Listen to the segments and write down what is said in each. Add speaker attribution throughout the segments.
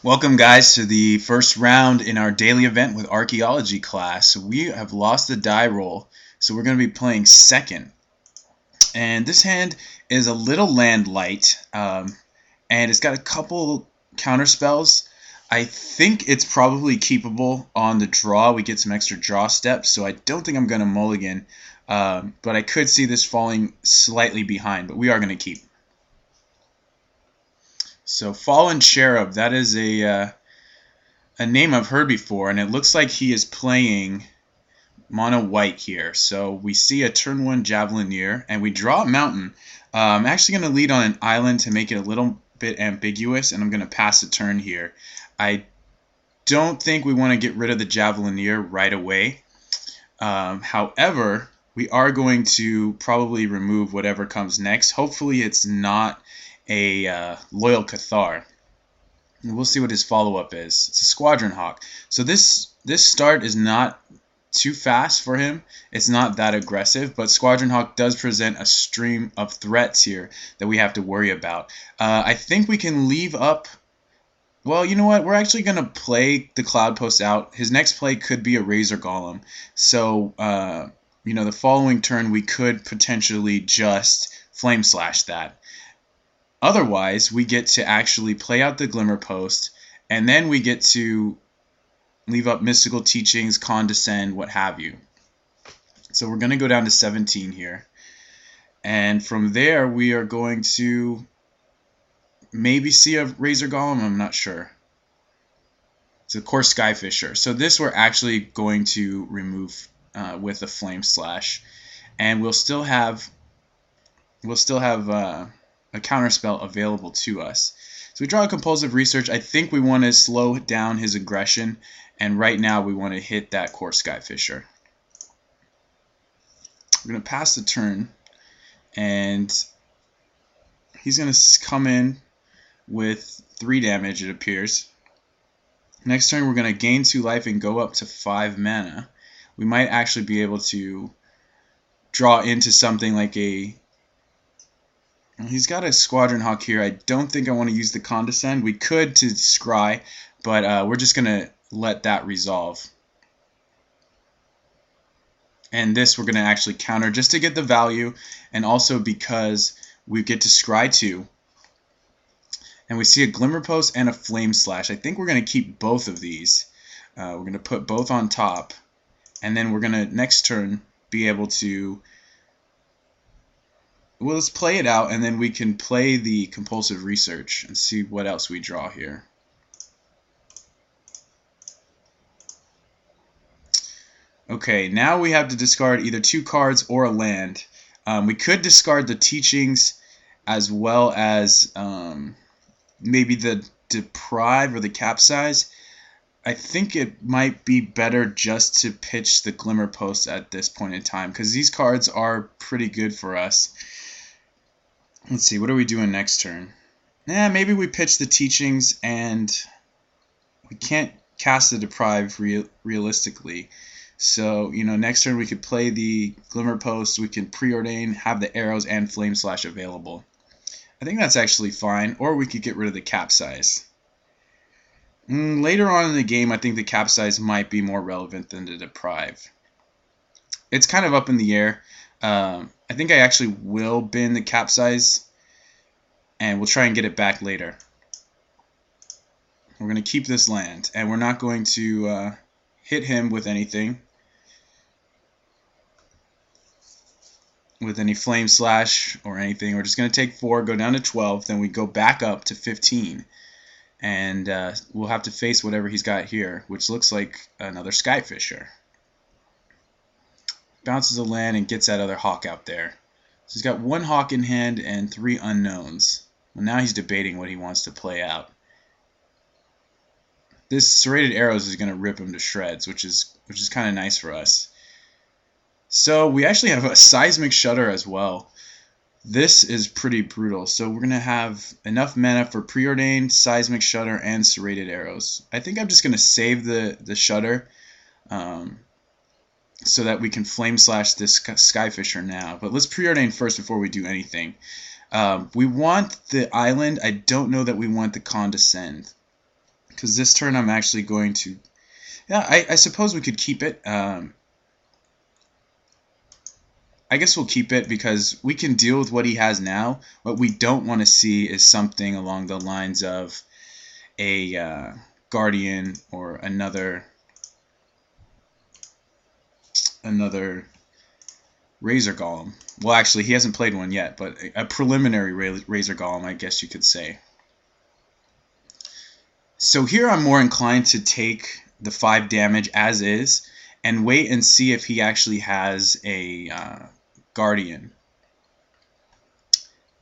Speaker 1: Welcome guys to the first round in our daily event with Archaeology class. We have lost the die roll, so we're going to be playing second. And this hand is a little land light, and it's got a couple counter spells. I think it's probably keepable on the draw. We get some extra draw steps, so I don't think I'm going to mulligan. But I could see this falling slightly behind, but we are going to keep. So Fallen Cherub, that is a name I've heard before, and it looks like he is playing mono white here. So we see a turn 1 Javelineer, and we draw a mountain. I'm actually going to lead on an island to make it a little bit ambiguous, and I'm going to pass a turn here. I don't think we want to get rid of the Javelineer right away. However, we are going to probably remove whatever comes next. Hopefully it's not a Loyal Cathar. We'll see what his follow-up is. It's a Squadron Hawk. So this start is not too fast for him. It's not that aggressive, but Squadron Hawk does present a stream of threats here that we have to worry about. I think we can leave up. Well, you know what? We're actually going to play the Cloud Post out. His next play could be a Razor Golem. So, you know, the following turn we could potentially just Flame Slash that. Otherwise, we get to actually play out the Glimmer Post, and then we get to leave up Mystical Teachings, Condescend, what have you. So we're going to go down to 17 here. And from there, we are going to maybe see a Razor Golem, I'm not sure. It's a Coarse Skyfisher. So this we're actually going to remove with a Flame Slash. And we'll still have a counterspell available to us. So we draw a Compulsive Research. I think we want to slow down his aggression, and right now we want to hit that Coarse Skyfisher. We're going to pass the turn, and he's going to come in with 3 damage, it appears. Next turn we're going to gain 2 life and go up to 5 mana. We might actually be able to draw into something like a... He's got a Squadron Hawk here. I don't think I want to use the Condescend. We could to Scry, but we're just going to let that resolve. And this we're going to actually counter just to get the value, and also because we get to Scry 2. And we see a Glimmer Post and a Flame Slash. I think we're going to keep both of these. We're going to put both on top, and then we're going to, next turn, be able to... Well, let's play it out, and then we can play the Compulsive Research and see what else we draw here. Okay, now we have to discard either 2 cards or a land. We could discard the Teachings as well as maybe the Deprive or the Capsize. I think it might be better just to pitch the Glimmer Post at this point in time, because these cards are pretty good for us. Let's see, what are we doing next turn? Maybe we pitch the Teachings, and we can't cast the Deprive realistically. So, you know, next turn we could play the Glimmer Post, we can preordain, have the arrows and Flame Slash available. I think that's actually fine, or we could get rid of the Capsize. Later on in the game, I think the Capsize might be more relevant than the Deprive. It's kind of up in the air. I think I actually will bin the Capsize, and we'll try and get it back later. We're going to keep this land, and we're not going to hit him with anything, with any Flame Slash or anything. We're just going to take 4, go down to 12, then we go back up to 15, and we'll have to face whatever he's got here, which looks like another Skyfisher. Bounces a land and gets that other Hawk out there. So he's got 1 Hawk in hand and 3 unknowns. Well, now he's debating what he wants to play out. This Serrated Arrows is going to rip him to shreds, which is kind of nice for us. So we actually have a Seismic Shudder as well. This is pretty brutal. So we're going to have enough mana for Preordained, Seismic Shudder, and Serrated Arrows. I think I'm just going to save the Shudder. So that we can Flame Slash this Skyfisher now. But let's preordain first before we do anything. We want the island. I don't know that we want the Condescend. because this turn I'm actually going to... Yeah, I suppose we could keep it. I guess we'll keep it because we can deal with what he has now. What we don't want to see is something along the lines of a Guardian or another Razor Golem. Well, actually, he hasn't played one yet, but a preliminary Razor Golem, I guess you could say. So here I'm more inclined to take the 5 damage as is and wait and see if he actually has a Guardian.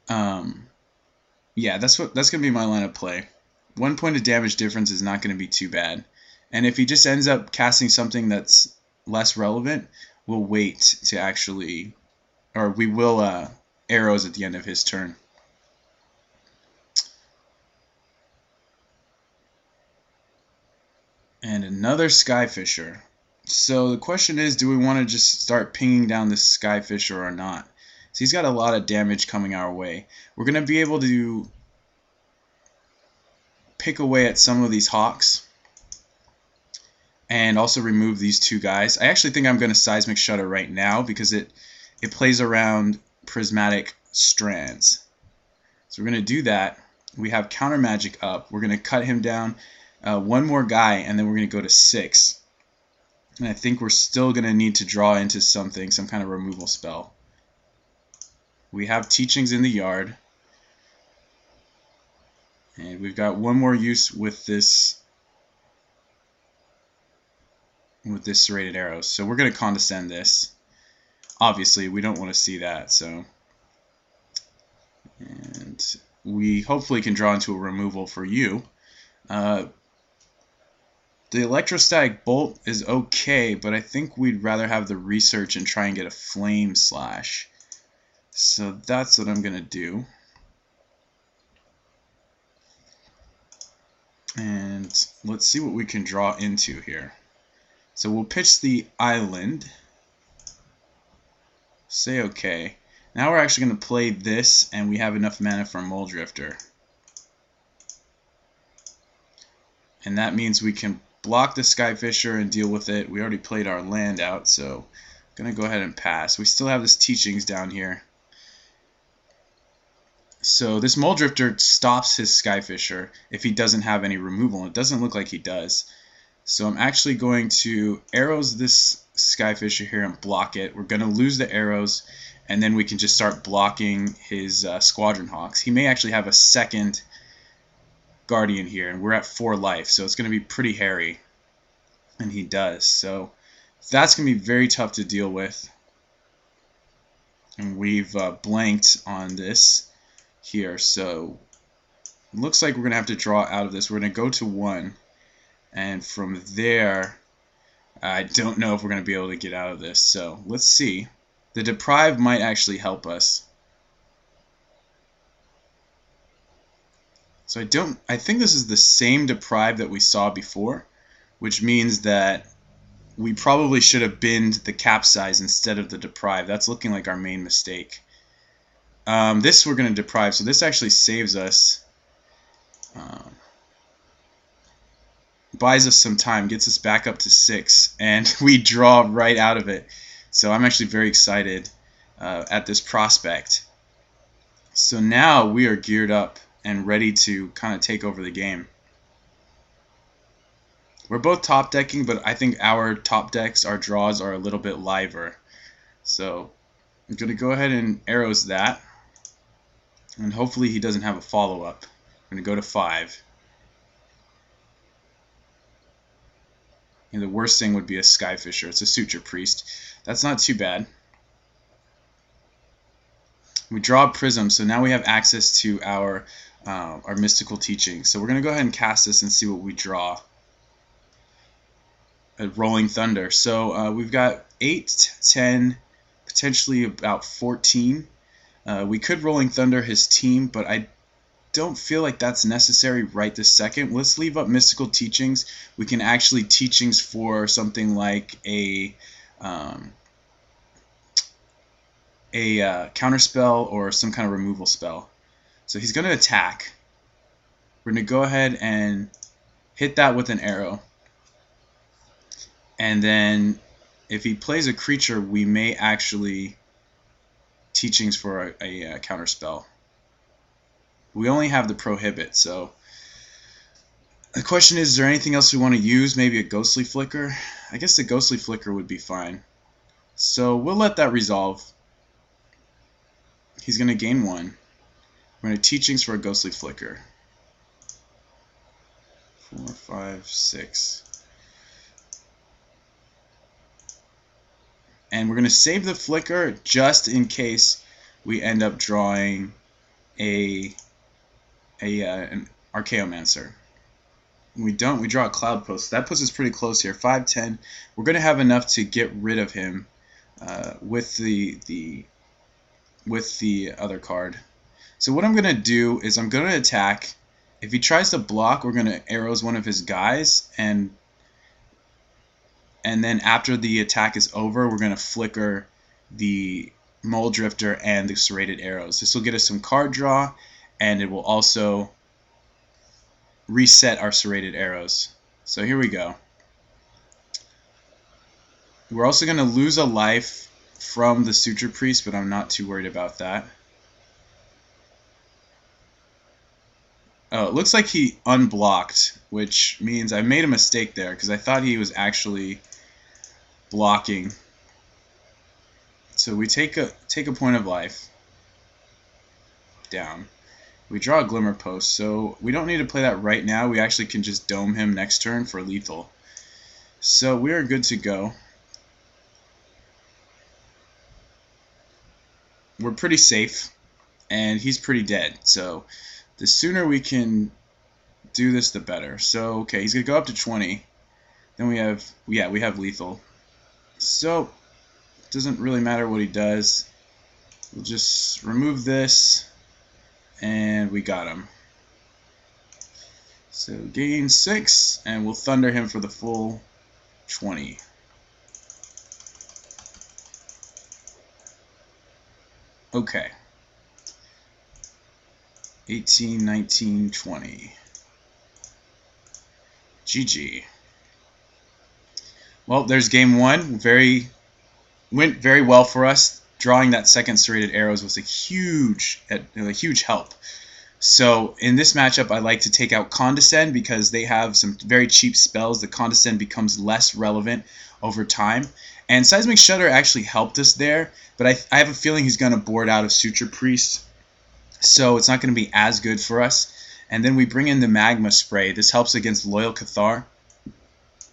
Speaker 1: Yeah, that's gonna be my line of play. 1 point of damage difference is not gonna be too bad, and if he just ends up casting something that's less relevant, we'll wait to actually, or we will arrows at the end of his turn. And another Skyfisher. So the question is, do we want to just start pinging down this Skyfisher or not? So he's got a lot of damage coming our way. We're going to be able to pick away at some of these Hawks and also remove these 2 guys. I actually think I'm going to Seismic Shudder right now because it plays around Prismatic Strands. So we're going to do that. We have Counter Magic up. We're going to cut him down 1 more guy, and then we're going to go to 6. And I think we're still going to need to draw into something, some kind of removal spell. We have Teachings in the yard. And we've got 1 more use with this Serrated Arrows. So we're going to Condescend this. Obviously, we don't want to see that. So, and we hopefully can draw into a removal for you. The Electrostatic Bolt is okay, but I think we'd rather have the Research and try and get a Flame Slash. So that's what I'm going to do. And let's see what we can draw into here. So we'll pitch the Island. Say okay. Now we're actually going to play this, and we have enough mana for Muldrifter. And that means we can block the Skyfisher and deal with it. We already played our land out, so I'm going to go ahead and pass. We still have this Teachings down here. So this Muldrifter stops his Skyfisher if he doesn't have any removal, and it doesn't look like he does. So I'm actually going to arrows this Skyfisher here and block it. We're going to lose the arrows, and then we can just start blocking his Squadron Hawks. He may actually have a second Guardian here, and we're at 4 life, so it's going to be pretty hairy, and he does. So that's going to be very tough to deal with, and we've blanked on this here, so it looks like we're going to have to draw out of this. We're going to go to 1, and from there I don't know if we're going to be able to get out of this, so let's see. The Deprive might actually help us. So I think this is the same Deprive that we saw before, which means that we probably should have binned the Capsize instead of the Deprive. That's looking like our main mistake. This we're going to Deprive, so this actually saves us, buys us some time, gets us back up to 6, and we draw right out of it. So I'm actually very excited at this prospect. So now we are geared up and ready to kind of take over the game. We're both top decking, but I think our top decks, our draws, are a little bit liver. So I'm going to go ahead and arrows that, and hopefully he doesn't have a follow-up. I'm going to go to 5. And the worst thing would be a Skyfisher. It's a Suture Priest. That's not too bad. We draw a Prism, so now we have access to our mystical teaching. So we're going to go ahead and cast this and see what we draw. A Rolling Thunder. So we've got 8, 10, potentially about 14. We could Rolling Thunder his team, but I don't feel like that's necessary right this second. Let's leave up mystical teachings. We can actually teachings for something like a counterspell or some kind of removal spell. So he's going to attack. We're going to go ahead and hit that with an arrow. And then if he plays a creature, we may actually Teachings for a counter spell. We only have the Prohibit, so the question is there anything else we want to use? Maybe a Ghostly Flicker? I guess the Ghostly Flicker would be fine. So we'll let that resolve. He's going to gain 1. We're going to Teachings for a Ghostly Flicker. 4, 5, 6. And we're going to save the Flicker just in case we end up drawing an Archaeomancer. When we don't, we draw a Cloud Post. That puts us pretty close here. 5, 10. We're going to have enough to get rid of him with the other card. So what I'm going to do is I'm going to attack. If he tries to block, we're going to arrows one of his guys, and then after the attack is over, we're going to flicker the Mole Drifter and the Serrated Arrows. This will get us some card draw, and it will also reset our Serrated Arrows. So here we go. We're also going to lose a life from the Suture Priest, but I'm not too worried about that. Oh, it looks like he unblocked, which means I made a mistake there because I thought he was actually blocking. So we take a point of life down. We draw a Glimmer Post, so we don't need to play that right now. We actually can just dome him next turn for lethal. So we are good to go. We're pretty safe, and he's pretty dead. So the sooner we can do this, the better. So okay, he's gonna go up to 20. Then we have we have lethal. So it doesn't really matter what he does. We'll just remove this. And we got him. So gain 6, and we'll thunder him for the full 20. Okay. 18, 19, 20. GG. Well, there's game 1. Went very well for us. Drawing that second Serrated Arrows was a huge help. So in this matchup, I like to take out Condescend because they have some very cheap spells. The Condescend becomes less relevant over time. And Seismic Shudder actually helped us there, but I have a feeling he's going to board out of Suture Priest, so it's not going to be as good for us. And then we bring in the Magma Spray. This helps against Loyal Cathar.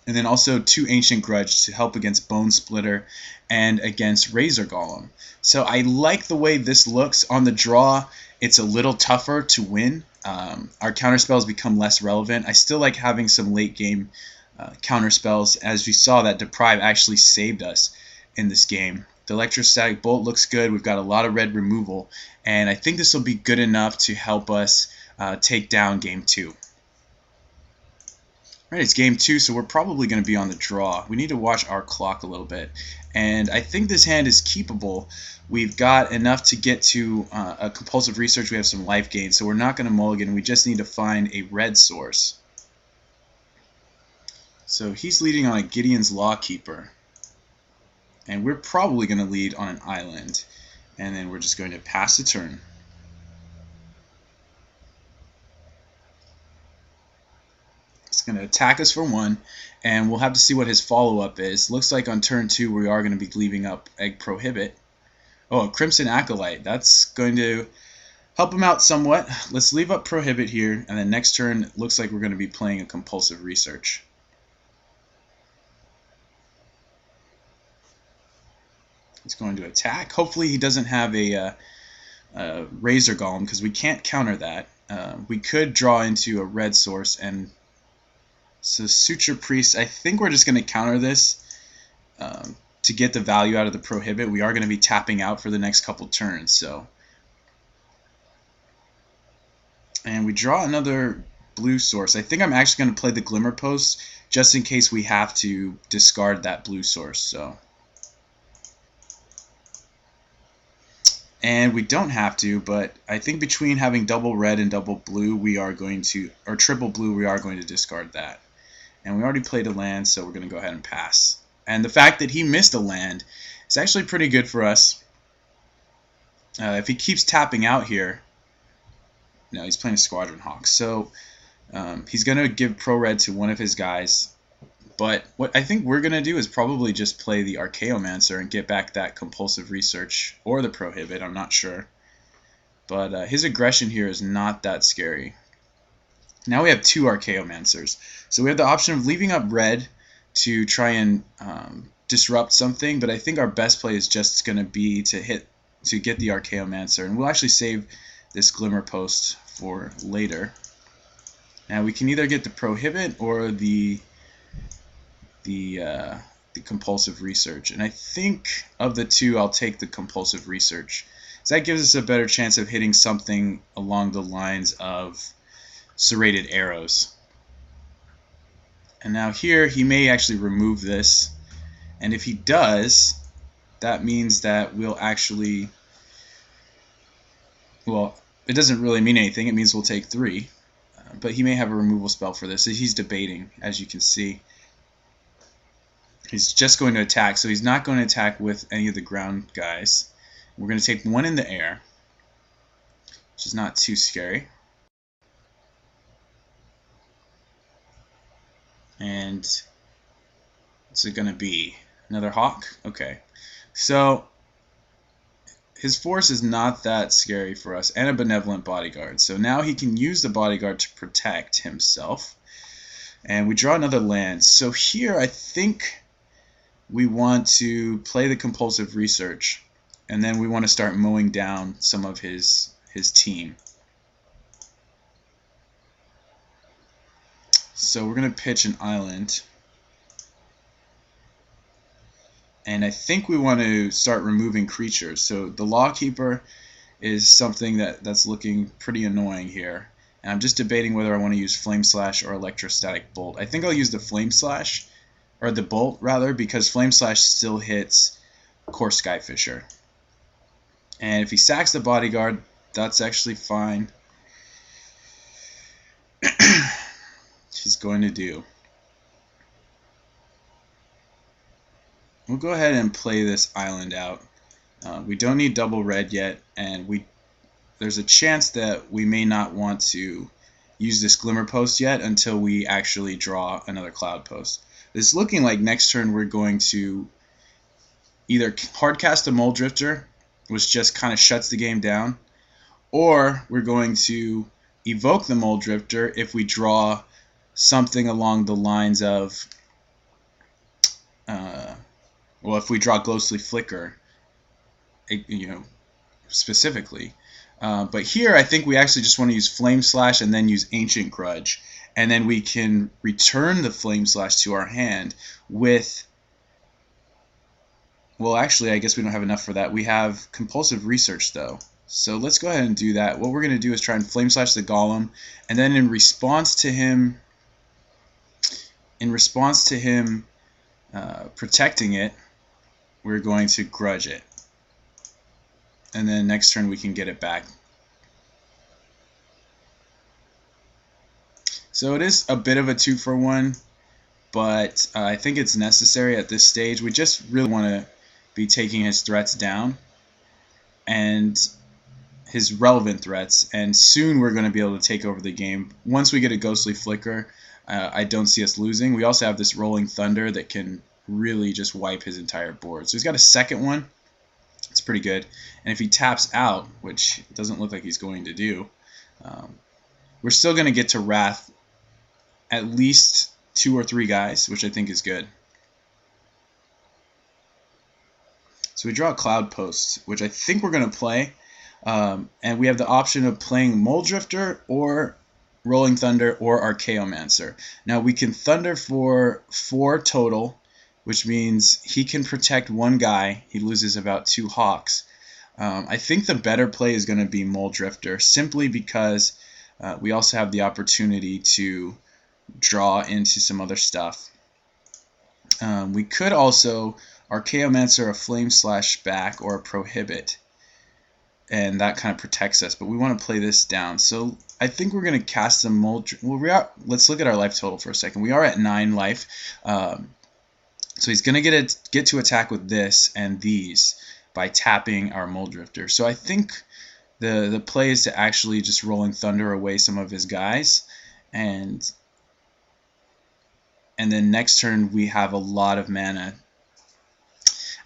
Speaker 1: And then also 2 Ancient Grudge to help against Bone Splitter and against Razor Golem. So I like the way this looks. On the draw, it's a little tougher to win. Our counterspells become less relevant. I still like having some late game counterspells. As we saw, that Deprive actually saved us in this game. The Electrostatic Bolt looks good. We've got a lot of red removal. And I think this will be good enough to help us take down game 2. Alright, it's game 2, so we're probably going to be on the draw. We need to watch our clock a little bit. And I think this hand is keepable. We've got enough to get to a compulsive research. We have some life gain, so we're not going to mulligan. We just need to find a red source. So he's leading on a Gideon's Lawkeeper. And we're probably going to lead on an island. And then we're just going to pass the turn. It's going to attack us for 1, and we'll have to see what his follow-up is. Looks like on turn 2 we are going to be leaving up Egg Prohibit. Oh, a Crimson Acolyte. That's going to help him out somewhat. Let's leave up Prohibit here, and then next turn looks like we're going to be playing a Compulsive Research. It's going to attack. Hopefully he doesn't have a Razor Golem, because we can't counter that. We could draw into a red source, and so Suture Priest, I think we're just going to counter this to get the value out of the Prohibit. We are going to be tapping out for the next couple turns. And we draw another blue source. I think I'm actually going to play the Glimmer Post just in case we have to discard that blue source. So And we don't have to, but I think between having double red and double blue, we are going to, or triple blue, we are going to discard that. And we already played a land, so we're going to go ahead and pass. And the fact that he missed a land is actually pretty good for us. If he keeps tapping out here, no, he's playing a Squadron Hawk. So he's going to give Pro Red to one of his guys. But what I think we're going to do is probably just play the Archaeomancer and get back that Compulsive Research or the Prohibit, I'm not sure. But his aggression here is not that scary. Now we have two Archaeomancers. So we have the option of leaving up red to try and disrupt something, but I think our best play is just going to be to get the Archaeomancer, and we'll actually save this Glimmer Post for later. Now we can either get the Prohibit or the Compulsive Research, and I think of the two I'll take the Compulsive Research. So that gives us a better chance of hitting something along the lines of Serrated Arrows. And now here he may actually remove this, and if he does, that means that we'll actually, well, it doesn't really mean anything, it means we'll take 3, but he may have a removal spell for this. So he's debating, as you can see. He's just going to attack, so he's not going to attack with any of the ground guys. We're going to take 1 in the air, which is not too scary. And what's it going to be? Another Hawk? Okay. So his force is not that scary for us, and a Benevolent Bodyguard. So now he can use the Bodyguard to protect himself. And we draw another land. So here I think we want to play the Compulsive Research, and then we want to start mowing down some of his team. So we're going to pitch an island, and I think we want to start removing creatures. So the Lawkeeper is something that's looking pretty annoying here, and I'm just debating whether I want to use Flame Slash or Electrostatic Bolt. I think I'll use the Flame Slash, or the Bolt rather, because Flame Slash still hits Core Skyfisher. And if he sacks the Bodyguard, that's actually fine. He's going to do. We'll go ahead and play this island out. We don't need double red yet, and there's a chance that we may not want to use this Glimmer Post yet until we actually draw another Cloud Post. It's looking like next turn we're going to either hardcast a Mole Drifter, which just kind of shuts the game down, or we're going to evoke the Mole Drifter if we draw something along the lines of, well, if we draw Ghostly Flicker, specifically. But here I think we actually just want to use Flame Slash and then use Ancient Grudge, and then we can return the Flame Slash to our hand with, well, actually I guess we don't have enough for that. We have Compulsive Research though. So let's go ahead and do that. What we're going to do is try and Flame Slash the Golem, and then in response to him protecting it, we're going to Grudge it. And then next turn we can get it back. So it is a bit of a 2-for-1, but I think it's necessary at this stage. We just really want to be taking his threats down, and his relevant threats, and soon we're going to be able to take over the game. Once we get a Ghostly Flicker, I don't see us losing. We also have this Rolling Thunder that can really just wipe his entire board. So he's got a second one. It's pretty good. And if he taps out, which it doesn't look like he's going to do, we're still going to get to Wrath at least 2 or 3 guys, which I think is good. So we draw a Cloud Post, which I think we're going to play. And we have the option of playing Mole Drifter or Rolling Thunder or Archaeomancer. Now we can Thunder for 4 total, which means he can protect 1 guy. He loses about 2 Hawks. I think the better play is going to be Mole Drifter, simply because we also have the opportunity to draw into some other stuff. We could also Archaeomancer a Flame Slash back or a Prohibit. and that kind of protects us. But we want to play this down. So I think we're going to cast some mold. Well, let's look at our life total for a second. We are at 9 life. So he's going to get to attack with this and these by tapping our Mold Drifter. So I think the play is to actually just Rolling Thunder away some of his guys, and then next turn we have a lot of mana.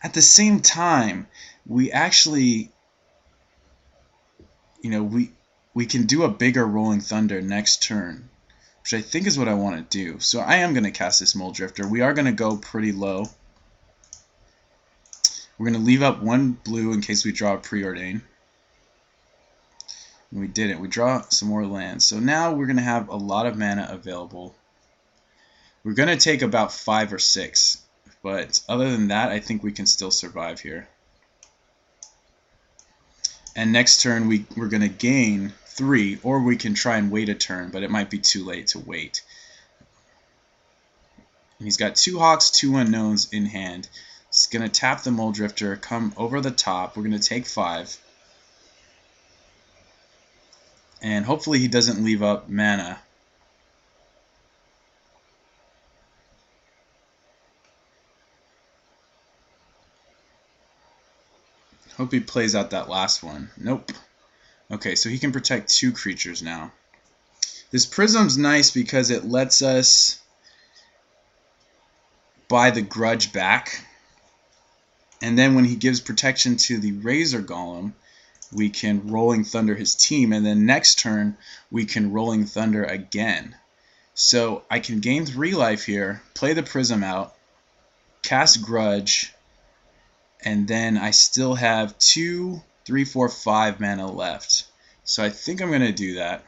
Speaker 1: At the same time, we actually, we can do a bigger Rolling Thunder next turn, which I think is what I want to do. So I am going to cast this Mold Drifter. We are going to go pretty low. We're going to leave up 1 blue in case we draw a Preordain. And we didn't. We draw some more lands. So now we're going to have a lot of mana available. We're going to take about 5 or 6. But other than that, I think we can still survive here. And next turn we're going to gain 3, or we can try and wait a turn, but it might be too late to wait. And he's got 2 Hawks, 2 Unknowns in hand. He's going to tap the Mold Drifter, come over the top. We're going to take 5. And hopefully he doesn't leave up mana. Hope he plays out that last one. Nope. Okay, so he can protect 2 creatures now. This Prism's nice because it lets us buy the Grudge back. And then when he gives protection to the Razor Golem, we can Rolling Thunder his team. And then next turn, we can Rolling Thunder again. So I can gain 3 life here, play the Prism out, cast Grudge, and then I still have 2, 3, 4, 5 mana left. So I think I'm going to do that,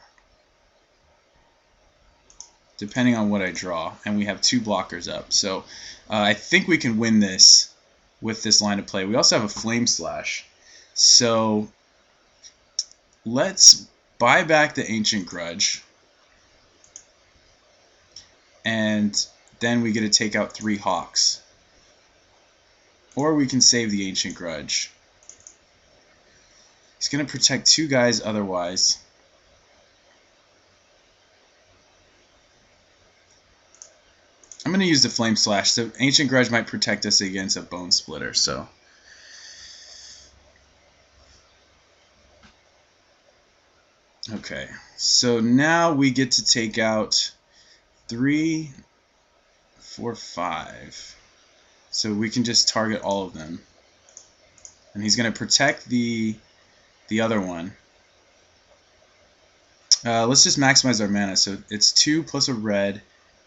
Speaker 1: depending on what I draw. And we have 2 blockers up. So I think we can win this with this line of play. We also have a Flame Slash. So let's buy back the Ancient Grudge. And then we get to take out 3 Hawks. Or we can save the Ancient Grudge. He's going to protect 2 guys otherwise. I'm going to use the Flame Slash. So Ancient Grudge might protect us against a Bone Splitter. So okay. So now we get to take out 3, 4, 5. So we can just target all of them. And he's going to protect the other one. Let's just maximize our mana. So it's 2 plus a red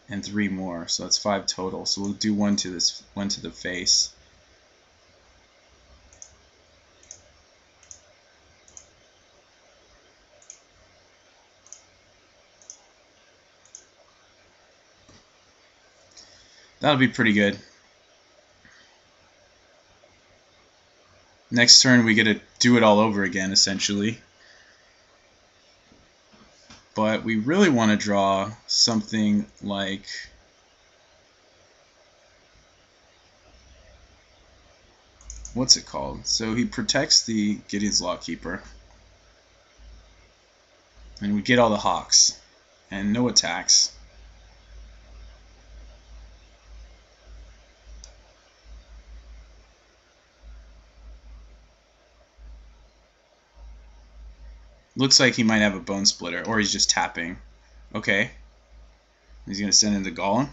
Speaker 1: and 3 more. So that's 5 total. So we'll do 1 to this, 1 to the face. That'll be pretty good. Next turn we get to do it all over again, essentially. But we really want to draw something like what's it called? So he protects the Gideon's Lawkeeper. And we get all the Hawks. And no attacks. Looks like he might have a Bone Splitter, or he's just tapping. Okay. He's going to send in the Golem.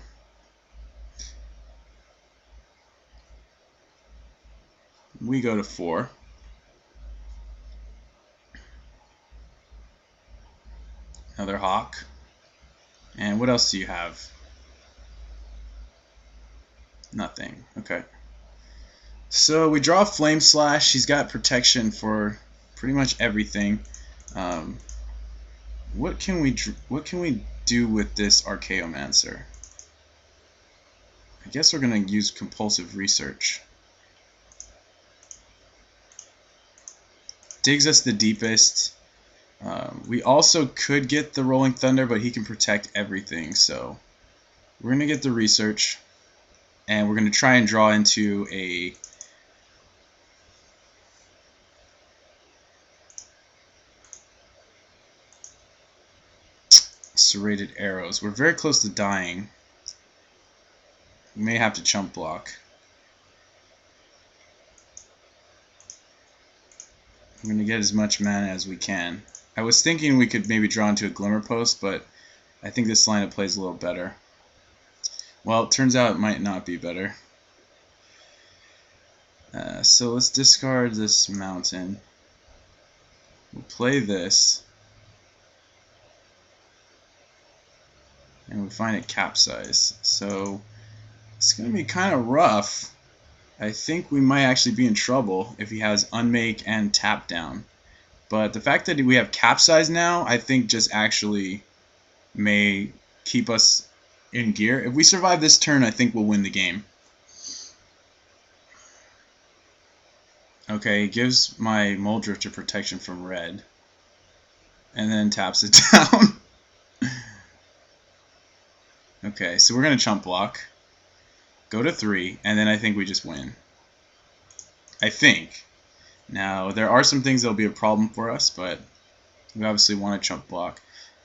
Speaker 1: We go to 4. Another Hawk. And what else do you have? Nothing. Okay. So we draw Flame Slash. He's got protection for pretty much everything. What can we do with this Archaeomancer? I guess we're going to use Compulsive Research. Digs us the deepest. We also could get the Rolling Thunder, but he can protect everything. So we're going to get the Research, and we're going to try and draw into a Serrated Arrows. We're very close to dying. We may have to chump block. I'm going to get as much mana as we can. I was thinking we could maybe draw into a Glimmer Post, but I think this lineup plays a little better. Well, it turns out it might not be better. So let's discard this mountain. We'll play this. And we find it capsize. So it's going to be kind of rough. I think we might actually be in trouble if he has Unmake and Tap Down. But the fact that we have capsize now, I think just actually may keep us in gear. If we survive this turn, I think we'll win the game. Okay, it gives my Muldrifter protection from red. And then taps it down. Okay, so we're going to chump block. Go to 3, and then I think we just win. I think. Now, there are some things that will be a problem for us, but we obviously want to chump block.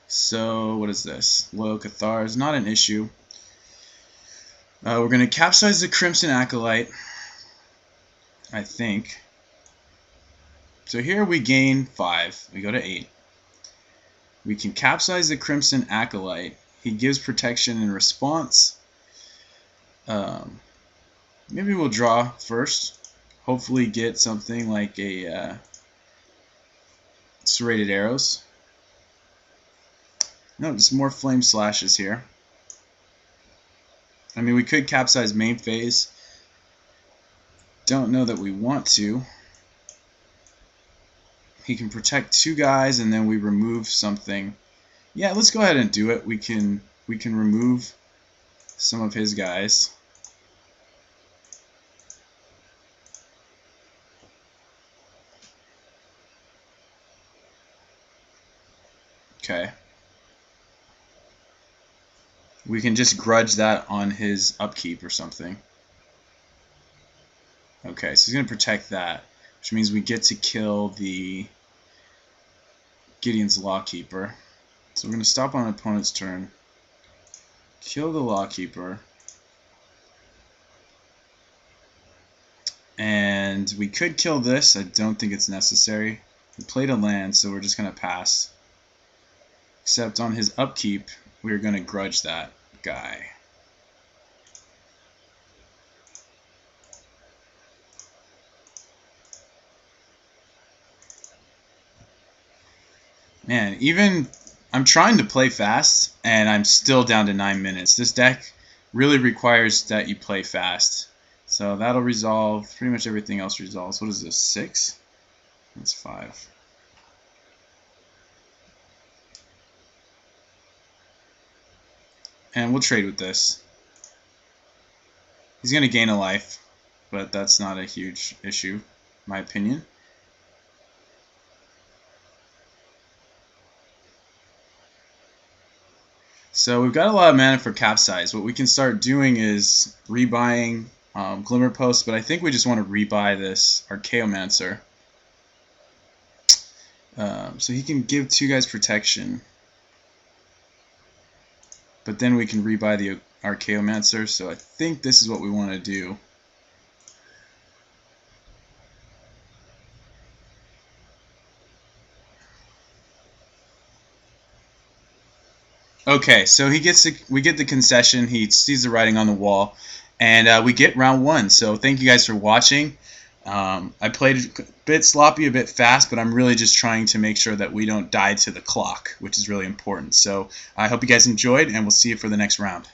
Speaker 1: So, what is this? Loyal Cathar is not an issue. We're going to capsize the Crimson Acolyte, I think. So here we gain 5. We go to 8. We can capsize the Crimson Acolyte. He gives protection in response. Maybe we'll draw first. Hopefully get something like a Serrated Arrows. No, just more Flame Slashes here. I mean, we could capsize main phase. Don't know that we want to. He can protect 2 guys, and then we remove something. Yeah, let's go ahead and do it. We can remove some of his guys. Okay. We can just grudge that on his upkeep or something. Okay, so he's going to protect that, which means we get to kill the Gideon's Lawkeeper. So we're going to stop on an opponent's turn, kill the Lawkeeper, and we could kill this. I don't think it's necessary. We played a land, so we're just going to pass. Except on his upkeep, we're going to grudge that guy. Man, even I'm trying to play fast, and I'm still down to 9 minutes. This deck really requires that you play fast. So that'll resolve. Pretty much everything else resolves. What is this, 6? That's 5. And we'll trade with this. He's going to gain a life, but that's not a huge issue, in my opinion. So we've got a lot of mana for capsize. What we can start doing is rebuying Glimmer Post, but I think we just want to rebuy this Archaeomancer. So he can give 2 guys protection. But then we can rebuy the Archaeomancer, so I think this is what we want to do. Okay, so we get the concession. He sees the writing on the wall, and we get round 1. So thank you guys for watching. I played a bit sloppy, a bit fast, but I'm really just trying to make sure that we don't die to the clock, which is really important. So I hope you guys enjoyed, and we'll see you for the next round.